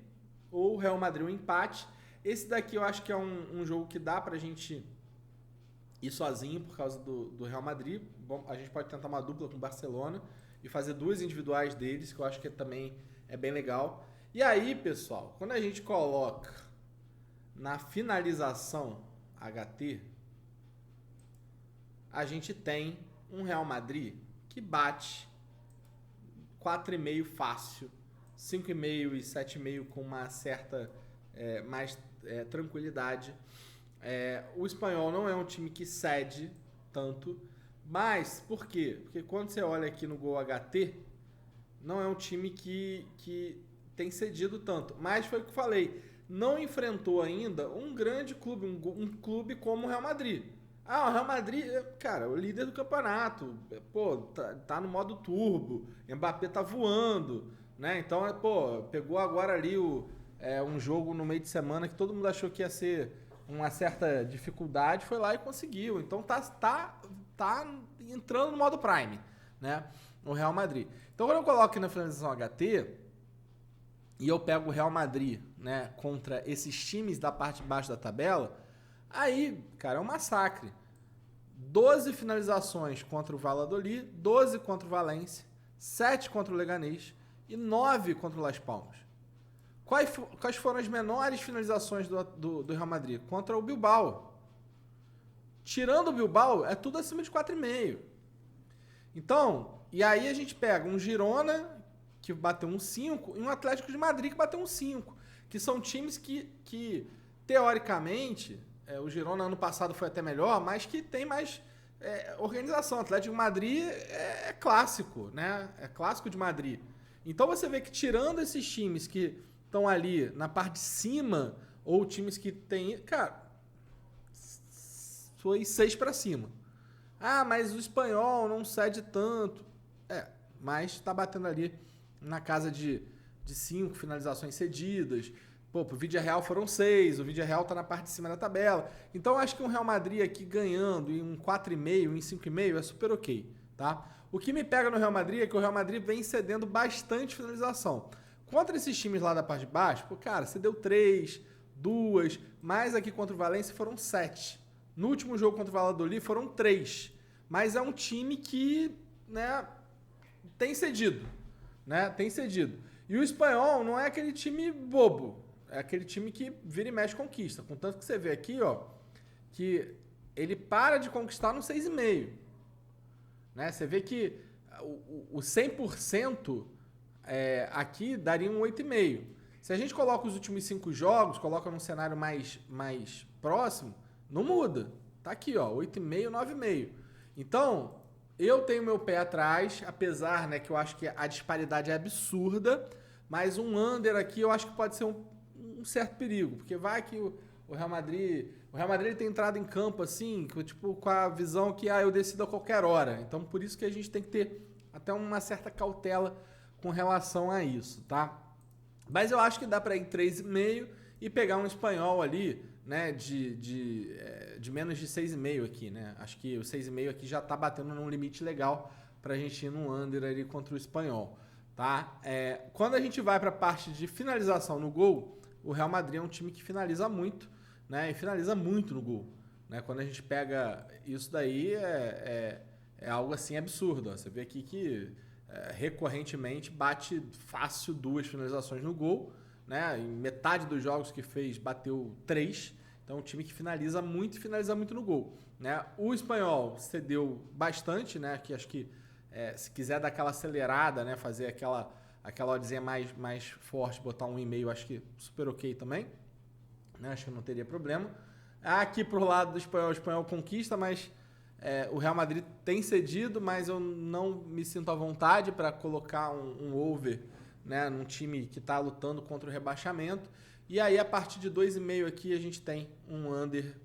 ou Real Madrid um empate. Esse daqui eu acho que é um jogo que dá pra gente ir sozinho por causa do Real Madrid. Bom, a gente pode tentar uma dupla com o Barcelona e fazer 2 individuais deles, que eu acho que também é bem legal. E aí, pessoal, quando a gente coloca na finalização HT, a gente tem um Real Madrid que bate 4,5 fácil, 5,5 e 7,5 com uma certa mais tranquilidade. O Espanhol não é um time que cede tanto, mas por quê? Porque quando você olha aqui no Gol HT, não é um time que tem cedido tanto, mas foi o que eu falei, não enfrentou ainda um grande clube, um clube como o Real Madrid. O Real Madrid, cara, o líder do campeonato, pô, tá no modo turbo, Mbappé tá voando, né? Então, pegou agora ali um jogo no meio de semana que todo mundo achou que ia ser uma certa dificuldade, foi lá e conseguiu. Então tá entrando no modo Prime, né? O Real Madrid. Então quando eu coloco aqui na finalização HT e eu pego o Real Madrid, né, contra esses times da parte de baixo da tabela, aí, cara, é um massacre. 12 finalizações contra o Valladolid, 12 contra o Valência, 7 contra o Leganés e 9 contra o Las Palmas. Quais foram as menores finalizações do Real Madrid? Contra o Bilbao. Tirando o Bilbao, é tudo acima de 4,5. Então, e aí a gente pega um Girona, que bateu um 5, e um Atlético de Madrid, que bateu um 5. Que são times que teoricamente, o Girona ano passado foi até melhor, mas que tem mais organização. Atlético de Madrid é clássico, né? É clássico de Madrid. Então você vê que tirando esses times que estão ali na parte de cima, ou times que tem, cara, foi 6 para cima. Ah, mas o espanhol não cede tanto. Mas tá batendo ali na casa de 5 finalizações cedidas. Pô, pro Villarreal foram 6, o Villarreal tá na parte de cima da tabela. Então acho que um Real Madrid aqui ganhando em um 4,5, em 5,5 é super ok, tá? O que me pega no Real Madrid é que o Real Madrid vem cedendo bastante finalização. Contra esses times lá da parte de baixo, pô, cara, você deu 3, 2, mas aqui contra o Valência foram 7. No último jogo contra o Valladolid foram 3. Mas é um time que, né, tem cedido, né? Tem cedido. E o espanhol não é aquele time bobo, é aquele time que vira e mexe conquista. Contanto que você vê aqui, ó, que ele para de conquistar no 6,5. Né? Você vê que o 100% aqui daria um 8,5. Se a gente coloca os últimos 5 jogos, coloca num cenário mais próximo, não muda. Tá aqui, ó, 8,5, 9,5. Então, eu tenho meu pé atrás, apesar, né, que eu acho que a disparidade é absurda, mas um under aqui eu acho que pode ser um certo perigo, porque vai que o Real Madrid ele tem entrado em campo assim, tipo, com a visão que eu decido a qualquer hora. Então, por isso que a gente tem que ter até uma certa cautela com relação a isso, tá? Mas eu acho que dá para ir 3,5 e pegar um espanhol ali, né, de menos de 6,5 aqui, né? Acho que o 6,5 aqui já tá batendo num limite legal pra gente ir no under ali contra o espanhol, tá? Quando a gente vai pra parte de finalização no gol, o Real Madrid é um time que finaliza muito, né? E finaliza muito no gol, né? Quando a gente pega isso daí, é algo assim absurdo, ó. Você vê aqui que recorrentemente bate fácil 2 finalizações no gol, né? Em metade dos jogos que fez, bateu 3. Então, é um time que finaliza muito e finaliza muito no gol, né? O espanhol cedeu bastante, né? Que acho que se quiser dar aquela acelerada, né? Fazer aquela oddzinha mais forte, botar 1,5, acho que super ok também, né? Acho que não teria problema. Aqui pro lado do espanhol, o espanhol conquista, mas o Real Madrid tem cedido, mas eu não me sinto à vontade para colocar um over, né, num time que está lutando contra o rebaixamento. E aí, a partir de 2,5 aqui, a gente tem um under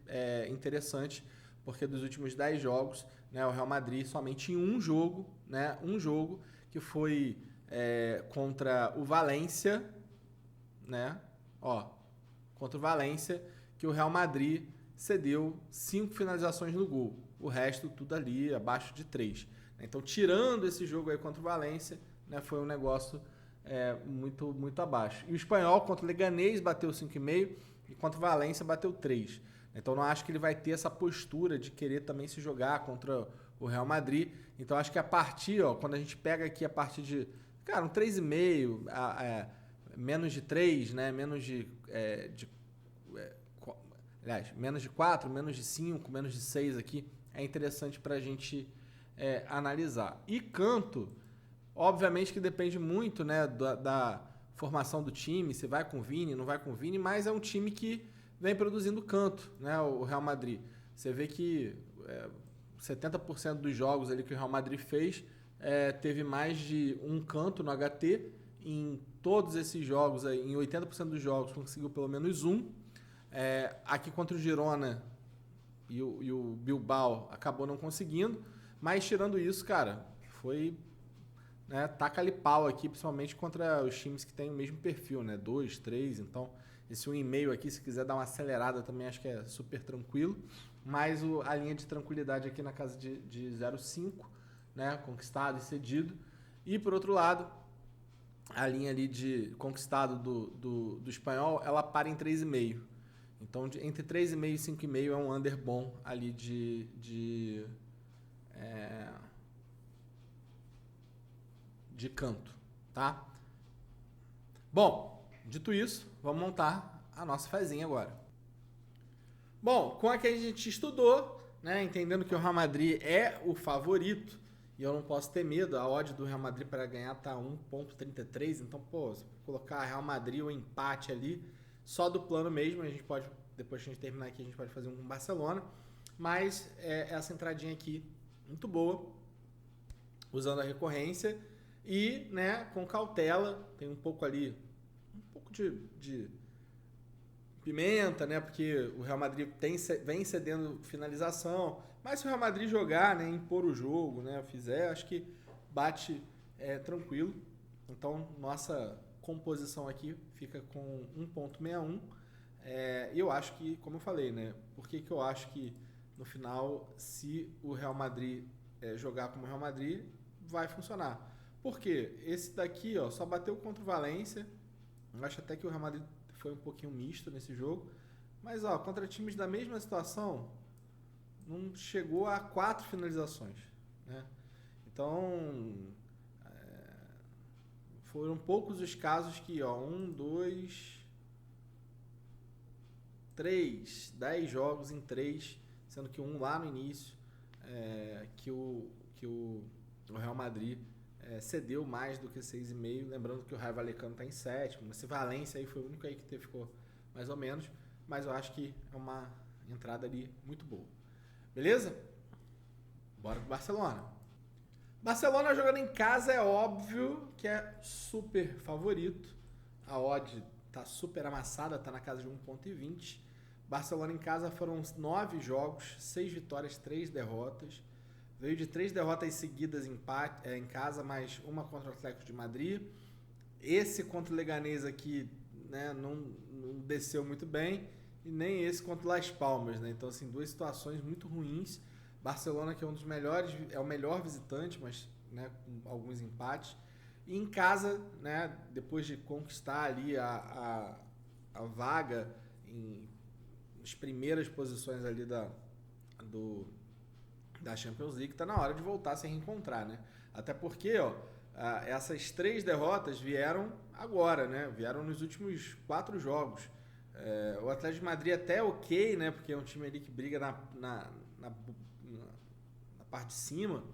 interessante, porque dos últimos 10 jogos, né, o Real Madrid somente em um jogo, né, que foi contra o Valência, né, contra o Valência, que o Real Madrid cedeu 5 finalizações no gol. O resto, tudo ali, abaixo de 3. Então, tirando esse jogo aí contra o Valência, né, foi um negócio muito, muito abaixo. E o espanhol contra o Leganés bateu 5,5 e contra o Valência bateu 3. Então, não acho que ele vai ter essa postura de querer também se jogar contra o Real Madrid. Então, acho que a partir, quando a gente pega aqui a partir de, cara, um 3,5, menos de 3, né, menos de menos de 4, menos de 5, menos de 6 aqui, é interessante para a gente analisar. E canto, obviamente que depende muito, né, da formação do time, se vai com o Vini, não vai com o Vini, mas é um time que vem produzindo canto, né, o Real Madrid. Você vê que 70% dos jogos ali que o Real Madrid fez teve mais de um canto no HT. Em todos esses jogos, aí, em 80% dos jogos, conseguiu pelo menos um. Aqui contra o Girona e o Bilbao acabou não conseguindo, mas tirando isso, cara, foi, né, taca-lhe pau aqui, principalmente contra os times que têm o mesmo perfil, né, 2, 3, então esse 1,5 aqui, se quiser dar uma acelerada também, acho que é super tranquilo, mas a linha de tranquilidade aqui na casa de 0,5, né, conquistado e cedido, e por outro lado, a linha ali de conquistado do espanhol, ela para em 3,5. Então, entre 3,5 e 5,5 é um under bom ali de canto, tá? Bom, dito isso, vamos montar a nossa fezinha agora. Bom, com a que a gente estudou, né, entendendo que o Real Madrid é o favorito, e eu não posso ter medo, a odd do Real Madrid para ganhar tá 1,33, então, pô, se colocar Real Madrid ou empate ali, só do plano mesmo, a gente pode, depois que a gente terminar aqui, a gente pode fazer um com Barcelona. Mas essa entradinha aqui, muito boa, usando a recorrência e, né, com cautela. Tem um pouco ali, um pouco de pimenta, né, porque o Real Madrid vem cedendo finalização, mas se o Real Madrid jogar, né, impor o jogo, né, fizer, acho que bate tranquilo. Então, nossa composição aqui fica com 1.61. E eu acho que, como eu falei, né, por que eu acho que no final, se o Real Madrid jogar como o Real Madrid, vai funcionar. Porque esse daqui, ó, só bateu contra o Valência. Eu acho até que o Real Madrid foi um pouquinho misto nesse jogo. Mas, ó, contra times da mesma situação, não chegou a 4 finalizações, né? Então, foram poucos os casos que, ó, 10 jogos em 3, sendo que um lá no início, que o Real Madrid cedeu mais do que 6,5, lembrando que o Rayo Vallecano está em 7º, esse Valência aí foi o único aí que ficou mais ou menos, mas eu acho que é uma entrada ali muito boa. Beleza? Bora pro Barcelona. Barcelona jogando em casa é óbvio que é super favorito. A odd tá super amassada, tá na casa de 1.20. Barcelona em casa foram 9 jogos, 6 vitórias, 3 derrotas. Veio de 3 derrotas seguidas em casa, mais uma contra o Atlético de Madrid. Esse contra o Leganés aqui, né, não desceu muito bem. E nem esse contra o Las Palmas, né? Então, assim, 2 situações muito ruins. Barcelona, que é um dos melhores, é o melhor visitante, mas, né, com alguns empates. E em casa, né, depois de conquistar ali a vaga nas primeiras posições ali da Champions League, tá na hora de voltar a se reencontrar, né? Até porque, ó, essas 3 derrotas vieram agora, né? Vieram nos últimos 4 jogos. O Atlético de Madrid até é ok, né? Porque é um time ali que briga na parte de cima,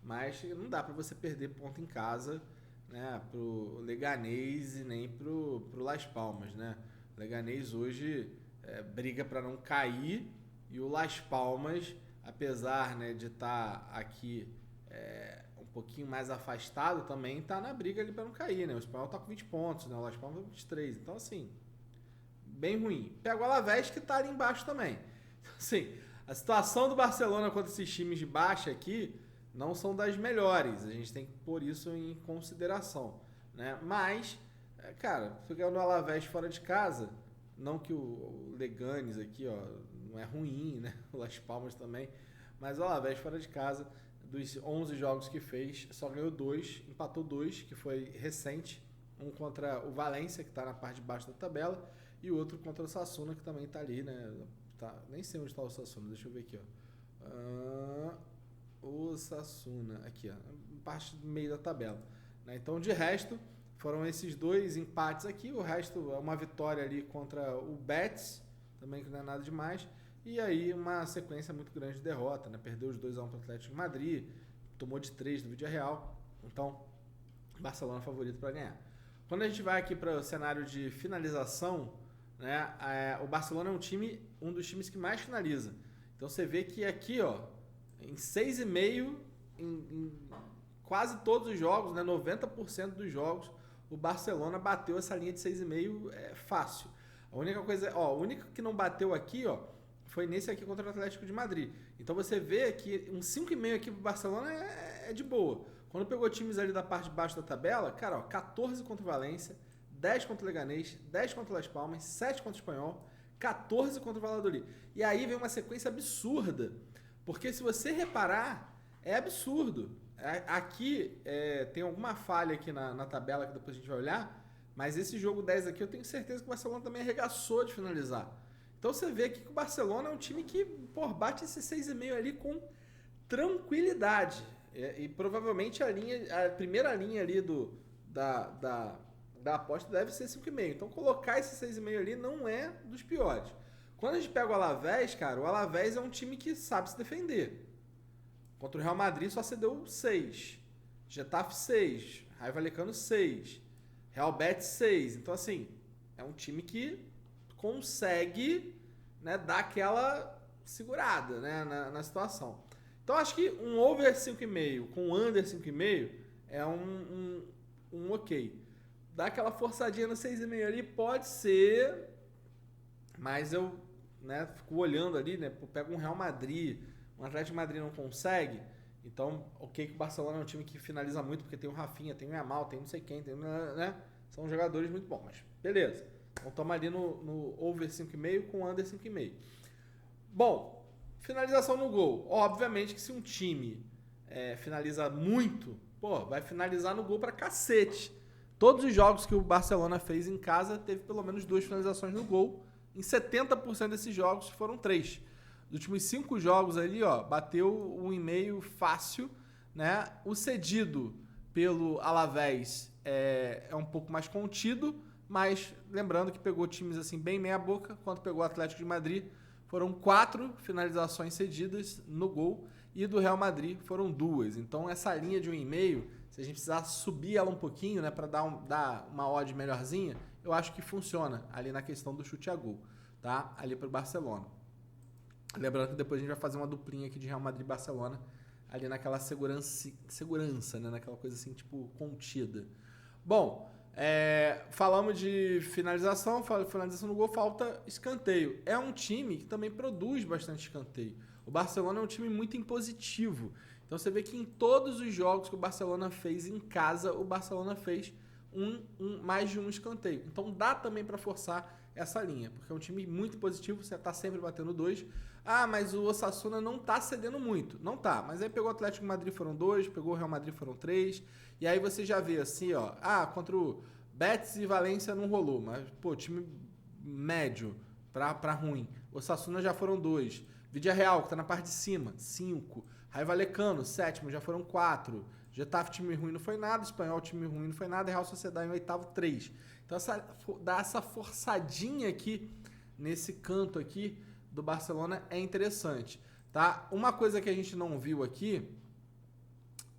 mas não dá para você perder ponto em casa, né, pro Leganés e nem pro Las Palmas, né? O Leganés hoje briga para não cair e o Las Palmas, apesar, né, de estar aqui um pouquinho mais afastado, também está na briga ali para não cair, né? O Espanhol está com 20 pontos, né? O Las Palmas com 23, então assim, bem ruim. Pega o Alavés que está ali embaixo também. Assim, a situação do Barcelona contra esses times de baixa aqui não são das melhores. A gente tem que pôr isso em consideração, né? Mas, cara, se ganhar no Alavés fora de casa, não que o Leganés aqui, ó, não é ruim, né? O Las Palmas também, mas o Alavés fora de casa, dos 11 jogos que fez, só ganhou 2, empatou 2, que foi recente, um contra o Valência, que está na parte de baixo da tabela, e o outro contra o Sassuolo, que também está ali, né? Tá, nem sei onde está o Sassuolo, deixa eu ver aqui, ó. O Sassuolo, aqui, ó, parte do meio da tabela, né? Então, de resto, foram esses 2 empates aqui, o resto é uma vitória ali contra o Betis, também que não é nada demais, e aí uma sequência muito grande de derrota, né? Perdeu os 2-1 para o Atlético de Madrid, tomou de 3 do Villarreal, então, Barcelona favorito para ganhar. Quando a gente vai aqui para o cenário de finalização, né, o Barcelona é um dos times que mais finaliza. Então você vê que aqui, ó, em 6,5, em quase todos os jogos, né, 90% dos jogos, o Barcelona bateu essa linha de 6,5 fácil. A única coisa, ó, o único que não bateu aqui, ó, foi nesse aqui contra o Atlético de Madrid. Então você vê que um 5,5 aqui pro Barcelona é de boa. Quando pegou times ali da parte de baixo da tabela, cara, ó, 14 contra o Valência, 10 contra o Leganés, 10 contra o Las Palmas, 7 contra o Espanhol, 14 contra o Valladolid. E aí vem uma sequência absurda, porque se você reparar, é absurdo. Aqui tem alguma falha aqui na tabela que depois a gente vai olhar, mas esse jogo 10 aqui eu tenho certeza que o Barcelona também arregaçou de finalizar. Então você vê aqui que o Barcelona é um time que bate esse 6,5 ali com tranquilidade. E provavelmente a primeira linha ali da aposta deve ser 5,5. Então colocar esse 6,5 ali não é dos piores. Quando a gente pega o Alavés, cara, o Alavés é um time que sabe se defender. Contra o Real Madrid só cedeu 6. Getafe 6. Rayo Vallecano 6. Real Betis 6. Então assim, é um time que consegue, né, dar aquela segurada, né, na situação. Então acho que um over 5,5 com under 5,5 é um ok. Dá aquela forçadinha no 6,5 ali, pode ser, mas eu, né, fico olhando ali, né, pega um Real Madrid, um Atlético de Madrid não consegue, então ok que o Barcelona é um time que finaliza muito, porque tem o Rafinha, tem o Yamal, tem não sei quem, tem, né, são jogadores muito bons, mas beleza. Então toma ali no over 5,5 com under 5,5. Bom, finalização no gol. Obviamente que se um time finaliza muito, pô, vai finalizar no gol pra cacete. Todos os jogos que o Barcelona fez em casa teve pelo menos 2 finalizações no gol. Em 70% desses jogos foram 3. Nos últimos 5 jogos ali, ó, bateu 1,5 fácil, né? O cedido pelo Alavés é um pouco mais contido, mas lembrando que pegou times assim bem meia boca, quando pegou o Atlético de Madrid, foram 4 finalizações cedidas no gol e do Real Madrid foram 2. Então essa linha de 1,5, se a gente precisar subir ela um pouquinho, né, para dar uma odd melhorzinha, eu acho que funciona ali na questão do chute a gol, tá? Ali pro Barcelona. Lembrando que depois a gente vai fazer uma duplinha aqui de Real Madrid e Barcelona, ali naquela segurança, né, naquela coisa assim, tipo, contida. Bom, falamos de finalização no gol, falta escanteio. É um time que também produz bastante escanteio. O Barcelona é um time muito impositivo. Então você vê que em todos os jogos que o Barcelona fez em casa, o Barcelona fez mais de um escanteio. Então dá também para forçar essa linha, porque é um time muito positivo, você está sempre batendo 2. Ah, mas o Osasuna não está cedendo muito. Não tá, mas aí pegou o Atlético de Madrid, foram 2, pegou o Real Madrid, foram 3. E aí você já vê assim, ó, contra o Betis e Valência não rolou, mas, pô, time médio pra ruim. O Osasuna já foram 2. Vidia Real, que tá na parte de cima, 5. Raio Vallecano, 7º, já foram 4. Getafe, time ruim, não foi nada. Espanhol, time ruim, não foi nada. Real Sociedade em 8º, 3. Então, dar essa forçadinha aqui, nesse canto aqui do Barcelona é interessante, tá? Uma coisa que a gente não viu aqui,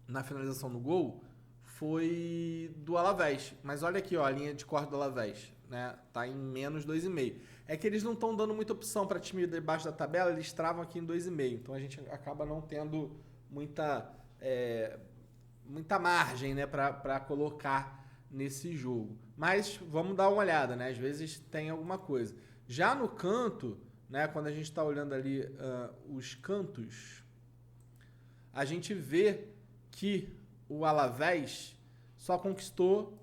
na finalização no gol, foi do Alavés. Mas olha aqui, ó, a linha de corte do Alavés, né? Tá em menos 2,5. É que eles não estão dando muita opção para time debaixo da tabela, eles travam aqui em 2,5. Então a gente acaba não tendo muita margem, né, para colocar nesse jogo. Mas vamos dar uma olhada, né? Às vezes tem alguma coisa. Já no canto, né, quando a gente está olhando ali os cantos, a gente vê que o Alavés só conquistou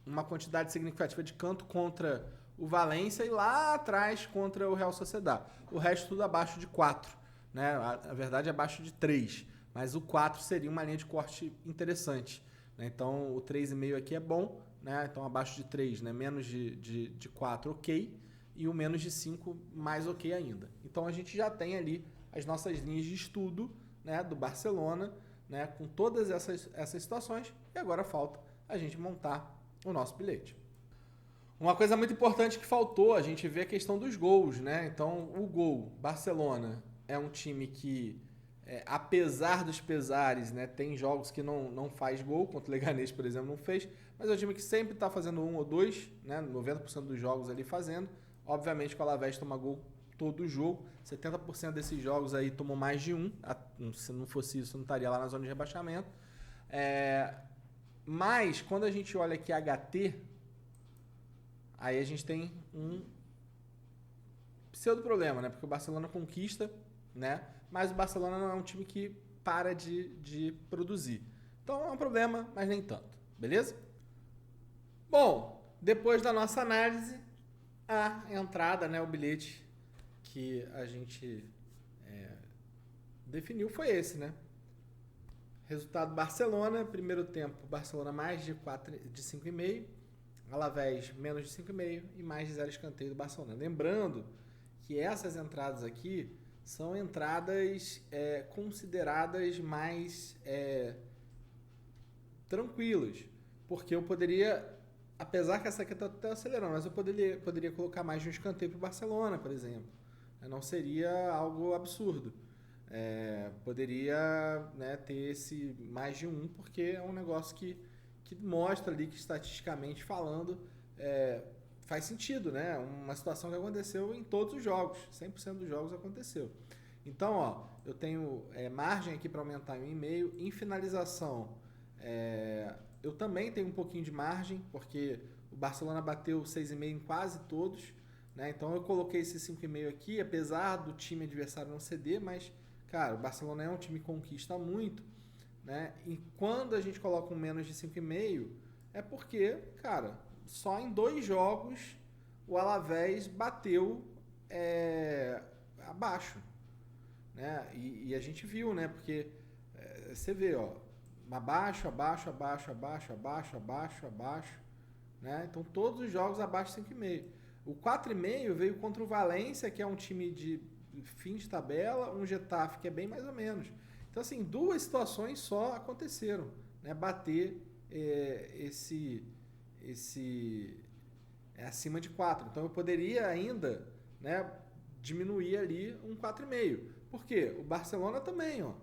uma quantidade significativa de canto contra o Valência e lá atrás contra o Real Sociedad. O resto tudo abaixo de 4, né? Na verdade abaixo de 3, mas o 4 seria uma linha de corte interessante, né? Então o 3,5 aqui é bom, né? Então abaixo de 3, né? Menos de 4, ok, e o menos de 5 mais ok ainda. Então a gente já tem ali as nossas linhas de estudo, né, do Barcelona, né, com todas essas situações, e agora falta a gente montar o nosso bilhete. Uma coisa muito importante que faltou, a gente vê a questão dos gols, né? Então, o gol, Barcelona é um time que, apesar dos pesares, né, tem jogos que não faz gol, contra o Leganés, por exemplo, não fez, mas é um time que sempre está fazendo 1 ou 2, né, 90% dos jogos ali fazendo. Obviamente que o Alavés toma gol todo o jogo, 70% desses jogos aí tomou mais de 1, se não fosse isso, não estaria lá na zona de rebaixamento. Mas, quando a gente olha aqui HT, aí a gente tem um pseudo problema, né? Porque o Barcelona conquista, né? Mas o Barcelona não é um time que para de produzir. Então é um problema, mas nem tanto. Beleza? Bom, depois da nossa análise, a entrada, né? O bilhete que a gente definiu foi esse, né? Resultado Barcelona, primeiro tempo, Barcelona mais de 5,5. Alavés menos de 5,5 e mais de 0 escanteio do Barcelona. Lembrando que essas entradas aqui são entradas consideradas mais tranquilas, porque eu poderia, apesar que essa aqui está até acelerando, mas eu poderia colocar mais de um escanteio para o Barcelona, por exemplo. Não seria algo absurdo. Poderia, né, ter esse mais de um, porque é um negócio que mostra ali que estatisticamente falando faz sentido, né? Uma situação que aconteceu em todos os jogos, 100% dos jogos aconteceu. Então, ó, eu tenho margem aqui para aumentar em 1,5. Em finalização, eu também tenho um pouquinho de margem, porque o Barcelona bateu 6,5 em quase todos, né? Então eu coloquei esse 5,5 aqui, apesar do time adversário não ceder, mas, cara, o Barcelona é um time que conquista muito, né? E quando a gente coloca um menos de 5,5, é porque, cara, só em 2 jogos o Alavés bateu abaixo, né? E a gente viu, né? Porque você vê, ó, abaixo, abaixo, abaixo, abaixo, abaixo, abaixo, abaixo, né? Então todos os jogos abaixo de 5,5. O 4,5 veio contra o Valência, que é um time de fim de tabela, um Getafe que é bem mais ou menos. Então, assim, 2 situações só aconteceram, né? Bater esse acima de 4. Então, eu poderia ainda, né, diminuir ali um 4,5. Por quê? O Barcelona também, ó.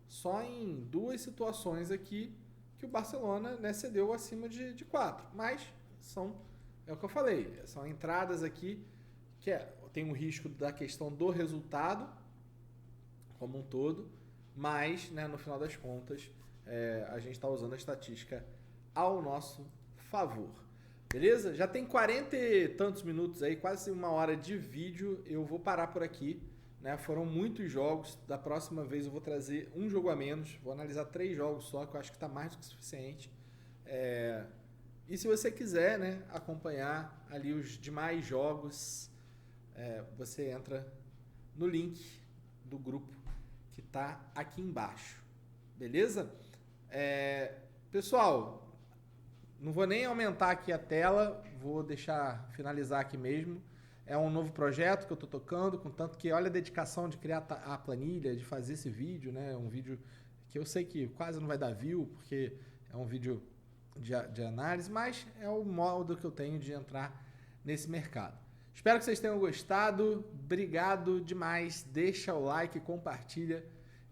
Só em 2 situações aqui que o Barcelona, né, cedeu acima de 4. Mas é o que eu falei, são entradas aqui que tem um risco da questão do resultado como um todo, mas, né, no final das contas a gente está usando a estatística ao nosso favor. Beleza? Já tem 40 e tantos minutos aí, quase 1 hora de vídeo. Eu vou parar por aqui, né? Foram muitos jogos. Da próxima vez eu vou trazer um jogo a menos. Vou analisar 3 jogos só, que eu acho que está mais do que suficiente. E se você quiser, né, acompanhar ali os demais jogos, você entra no link do grupo que está aqui embaixo. Beleza? Pessoal, não vou nem aumentar aqui a tela, vou deixar finalizar aqui mesmo. É um novo projeto que eu estou tocando, contanto que olha a dedicação de criar a planilha, de fazer esse vídeo, né? Um vídeo que eu sei que quase não vai dar view, porque é um vídeo de análise, mas é o modo que eu tenho de entrar nesse mercado. Espero que vocês tenham gostado. Obrigado demais. Deixa o like, compartilha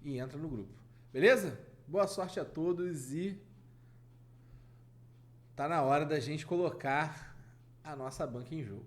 e entra no grupo. Beleza? Boa sorte a todos e tá na hora da gente colocar a nossa banca em jogo.